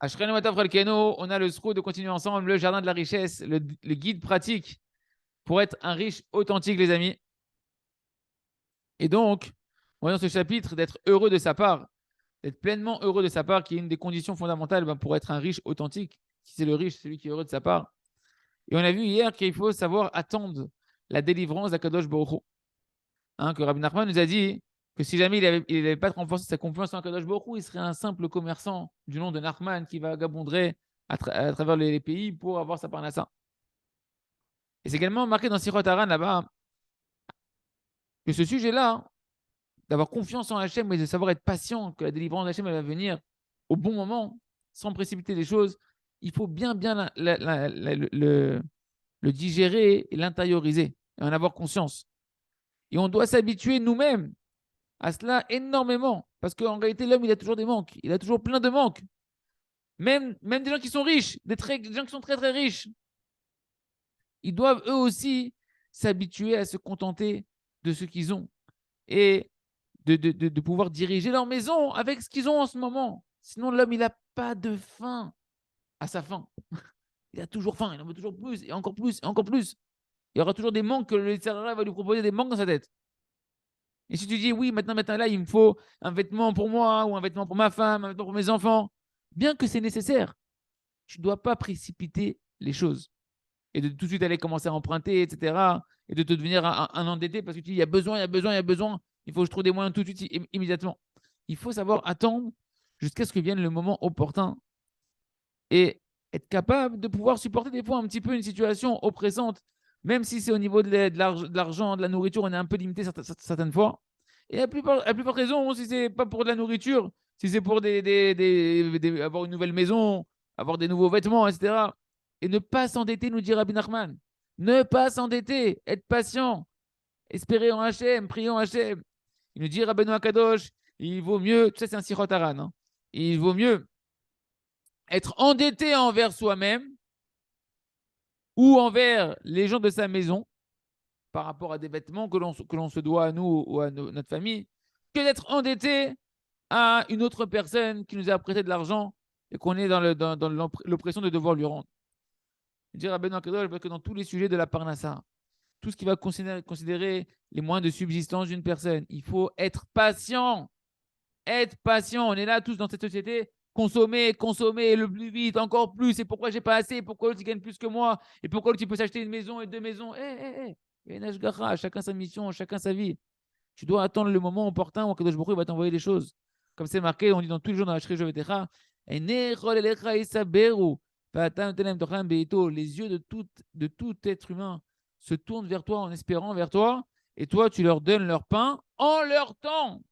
Ashrenu Matov Chalkenu, on a le scroll de continuer ensemble le jardin de la richesse, le guide pratique pour être un riche authentique, les amis. Et donc, on voit dans ce chapitre d'être heureux de sa part, d'être pleinement heureux de sa part, qui est une des conditions fondamentales pour être un riche authentique. Si c'est le riche, c'est celui qui est heureux de sa part. Et on a vu hier qu'il faut savoir attendre la délivrance d'Akadosh Baruch Hu. Hein, que Rabbi Nachman nous a dit que si jamais il n'avait pas renforcé sa confiance en Akadosh Baruch Hu, il serait un simple commerçant du nom de Nachman qui vagabonderait à travers les pays pour avoir sa parnassa. Et c'est également marqué dans Sirot Haran là-bas que ce sujet-là, d'avoir confiance en Hachem, mais de savoir être patient, que la délivrance d'Hachem va venir au bon moment, sans précipiter les choses, il faut bien le digérer et l'intérioriser, et en avoir conscience. Et on doit s'habituer nous-mêmes à cela énormément, parce qu'en réalité, l'homme, il a toujours des manques, il a toujours plein de manques. Même des gens qui sont riches, des gens qui sont très très riches, ils doivent eux aussi s'habituer à se contenter de ce qu'ils ont et de pouvoir diriger leur maison avec ce qu'ils ont en ce moment. Sinon, l'homme, il n'a pas de faim à sa faim. Il a toujours faim, il en veut toujours plus, et encore plus, et encore plus. Il y aura toujours des manques que le Sahara va lui proposer, des manques dans sa tête. Et si tu dis, oui, maintenant, là, il me faut un vêtement pour moi, ou un vêtement pour ma femme, un vêtement pour mes enfants, bien que c'est nécessaire, tu ne dois pas précipiter les choses. Et de tout de suite aller commencer à emprunter, etc. Et de te devenir un endetté parce que tu dis, il y a besoin, il y a besoin, il y a besoin. Il faut que je trouve des moyens tout de suite, immédiatement. Il faut savoir attendre jusqu'à ce que vienne le moment opportun et être capable de pouvoir supporter des fois un petit peu une situation oppressante, même si c'est au niveau de l'argent, de la nourriture, on est un peu limité certaines fois. Et à plus forte raison, si c'est pas pour de la nourriture, si c'est pour avoir une nouvelle maison, avoir des nouveaux vêtements, etc. Et ne pas s'endetter, nous dit Rabbi Nachman. Ne pas s'endetter, être patient, espérer en Hachem, prier en Hachem. Il nous dit Rabbeinu Akadosh, il vaut mieux, tu sais, c'est un sirot Haran, hein, il vaut mieux être endetté envers soi-même ou envers les gens de sa maison par rapport à des vêtements que l'on se doit à nous ou à notre famille, que d'être endetté à une autre personne qui nous a prêté de l'argent et qu'on est dans l'oppression de devoir lui rendre. Dire à Benoît Kadosh que dans tous les sujets de la parnassa, tout ce qui va considérer les moyens de subsistance d'une personne, il faut être patient. Être patient. On est là tous dans cette société. Consommer, consommer le plus vite, encore plus. Et pourquoi j'ai pas assez? Pourquoi l'autre gagne plus que moi? Et pourquoi l'autre peut s'acheter une maison et deux maisons? Il y a une ashgacha, chacun sa mission, chacun sa vie. Tu dois attendre le moment opportun où Kadosh Baruch Hu va t'envoyer des choses. Comme c'est marqué, on dit dans tous les jours dans la Shri Jovetecha, les yeux de tout être humain se tournent vers toi en espérant vers toi, et toi, tu leur donnes leur pain en leur temps.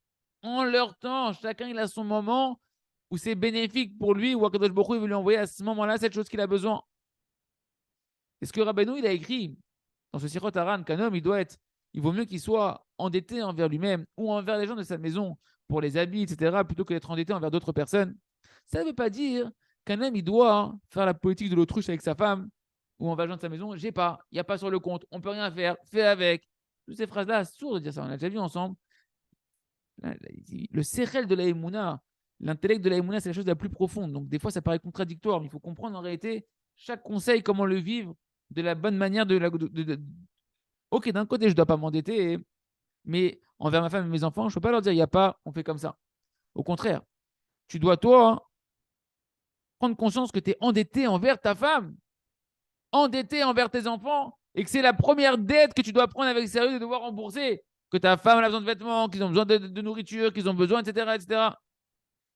En leur temps. Chacun, il a son moment où c'est bénéfique pour lui, où Akadosh Baruch Hu veut lui envoyer à ce moment-là cette chose qu'il a besoin. Et ce que Rabbeinu, il a écrit dans ce Sirot Haran, qu'un homme, il vaut mieux qu'il soit endetté envers lui-même ou envers les gens de sa maison pour les habits, etc., plutôt que d'être endetté envers d'autres personnes. Ça ne veut pas dire qu'un homme, il doit faire la politique de l'autruche avec sa femme ou envers les gens de sa maison. J'ai pas, il n'y a pas sur le compte, on ne peut rien faire, fais avec. Toutes ces phrases-là, c'est sourd de dire ça, on a déjà vu ensemble. Le sérel de la Emouna, l'intellect de la Emouna, c'est la chose la plus profonde. Donc, des fois, ça paraît contradictoire, mais il faut comprendre en réalité chaque conseil, comment le vivre de la bonne manière. Ok, d'un côté, je ne dois pas m'endetter, mais envers ma femme et mes enfants, je ne peux pas leur dire, il n'y a pas, on fait comme ça. Au contraire, tu dois, toi, prendre conscience que tu es endetté envers ta femme, endetté envers tes enfants, et que c'est la première dette que tu dois prendre avec sérieux de devoir rembourser. Que ta femme a besoin de vêtements, qu'ils ont besoin de nourriture, qu'ils ont besoin, etc., etc.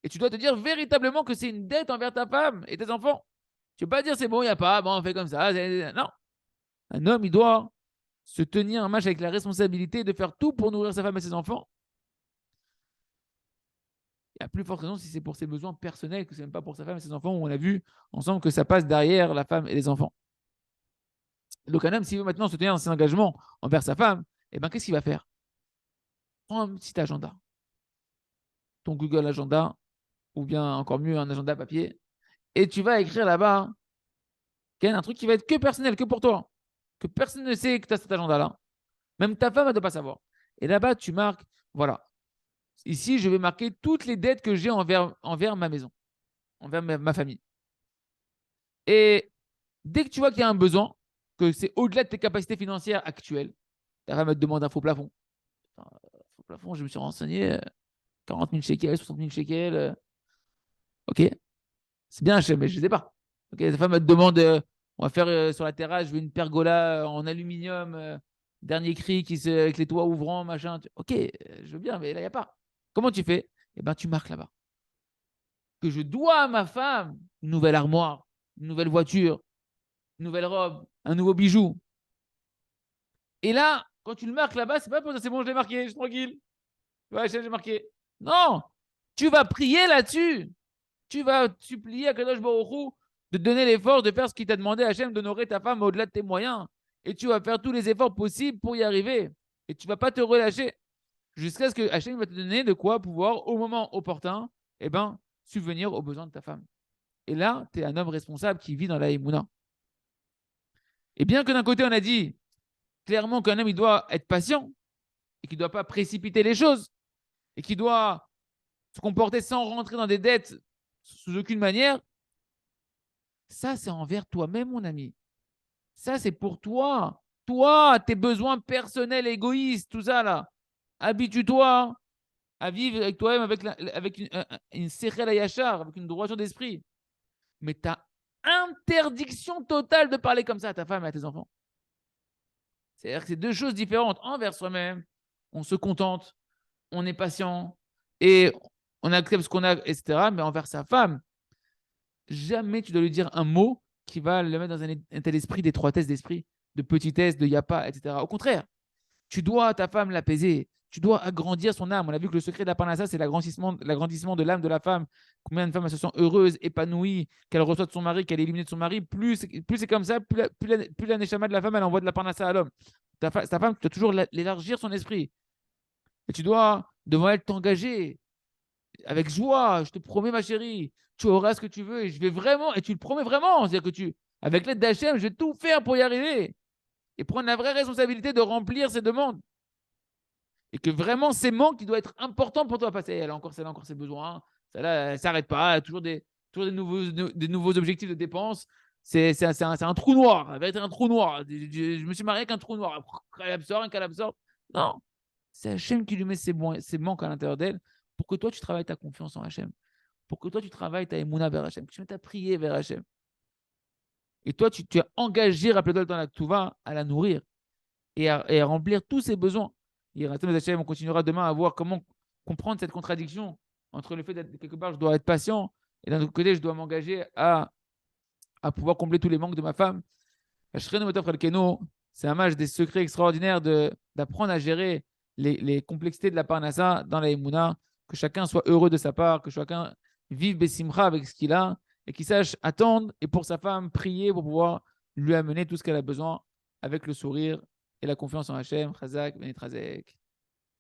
Et tu dois te dire véritablement que c'est une dette envers ta femme et tes enfants. Tu ne peux pas dire c'est bon, il n'y a pas, bon, on fait comme ça. Non. Un homme, il doit se tenir un match avec la responsabilité de faire tout pour nourrir sa femme et ses enfants. Il y a plus forte raison si c'est pour ses besoins personnels que ce n'est même pas pour sa femme et ses enfants, où on a vu ensemble que ça passe derrière la femme et les enfants. Donc un homme, s'il veut maintenant se tenir dans ses engagements envers sa femme, eh ben, qu'est-ce qu'il va faire? Prends un petit agenda, ton Google Agenda, ou bien encore mieux, un agenda papier, et tu vas écrire là-bas un truc qui va être que personnel, que pour toi, que personne ne sait que tu as cet agenda-là. Même ta femme, elle ne doit pas savoir. Et là-bas, tu marques, voilà, ici, je vais marquer toutes les dettes que j'ai envers ma maison, envers ma famille. Et dès que tu vois qu'il y a un besoin, que c'est au-delà de tes capacités financières actuelles, ta femme te demande un faux plafond. Enfin, faux plafond, je me suis renseigné, 40 000 shekels, 60 000 shekels. Ok, c'est bien, mais je ne sais pas. Ok, ta femme te demande, on va faire sur la terrasse, je veux une pergola en aluminium, dernier cri avec les toits ouvrants, machin. Ok, je veux bien, mais là, il n'y a pas. Comment tu fais? Eh bien, tu marques là-bas. Que je dois à ma femme une nouvelle armoire, une nouvelle voiture, une nouvelle robe, un nouveau bijou. Et là, quand tu le marques là-bas, c'est pas pour dire c'est bon, je l'ai marqué, je suis tranquille. Ouais, j'ai marqué. Non, tu vas prier là-dessus. Tu vas supplier à Kadosh Baruch Hu de te donner l'effort de faire ce qu'il t'a demandé, Hachem, d'honorer ta femme au-delà de tes moyens. Et tu vas faire tous les efforts possibles pour y arriver. Et tu ne vas pas te relâcher jusqu'à ce que Hachem va te donner de quoi pouvoir, au moment opportun, eh ben, subvenir aux besoins de ta femme. Et là, tu es un homme responsable qui vit dans la Emouna. Et bien que d'un côté, on a dit clairement qu'un homme, il doit être patient et qu'il ne doit pas précipiter les choses et qu'il doit se comporter sans rentrer dans des dettes sous aucune manière, ça, c'est envers toi-même, mon ami. Ça, c'est pour toi. Toi, tes besoins personnels, égoïstes, tout ça, là. Habitue-toi à vivre avec toi-même avec une sechel ayachar, avec une droiture d'esprit. Mais tu as interdiction totale de parler comme ça à ta femme et à tes enfants. C'est-à-dire que c'est deux choses différentes. Envers soi-même, on se contente, on est patient et on accepte ce qu'on a, etc. Mais envers sa femme, jamais tu dois lui dire un mot qui va le mettre dans un état d'esprit d'étroitesse d'esprit, de petitesse, de yapa, etc. Au contraire, tu dois à ta femme l'apaiser. Tu dois agrandir son âme. On a vu que le secret de la parnassa, c'est l'agrandissement de l'âme de la femme. Combien de femmes se sentent heureuses, épanouies, qu'elle reçoit de son mari, qu'elle est éliminée de son mari. Plus c'est comme ça, plus la neshama de la femme, elle envoie de la parnassa à l'homme. Ta femme, tu dois toujours l'élargir son esprit. Et tu dois, devant elle, t'engager avec joie. Je te promets, ma chérie, tu auras ce que tu veux et je vais vraiment, et tu le promets vraiment. C'est-à-dire que avec l'aide d'Hachem, je vais tout faire pour y arriver et prendre la vraie responsabilité de remplir ses demandes. Et que vraiment, ces manques, qui doivent être importants pour toi. Parce qu'elle a encore ses besoins. Celle-là, elle ne s'arrête pas. Toujours des nouveaux objectifs de dépenses. C'est un trou noir. Ça va être un trou noir. Je me suis marié avec un trou noir. Elle absorbe, qu'elle absorbe. Non. C'est Hachem qui lui met ses manques à l'intérieur d'elle pour que toi, tu travailles ta confiance en Hachem. Pour que toi, tu travailles ta émouna vers Hachem. Que tu mettes ta prière vers Hachem. Et toi, tu es engagé, rappelez-toi dans la Touva, à la nourrir et à remplir tous ses besoins. Et on continuera demain à voir comment comprendre cette contradiction entre le fait d'être quelque part, je dois être patient, et d'un autre côté, je dois m'engager à pouvoir combler tous les manques de ma femme. C'est un match des secrets extraordinaires d'apprendre à gérer les complexités de la parnassa dans la Emouna, que chacun soit heureux de sa part, que chacun vive Bessimcha avec ce qu'il a, et qu'il sache attendre, et pour sa femme, prier pour pouvoir lui amener tout ce qu'elle a besoin avec le sourire et la confiance en Hachem. Chazak, Benit Razek.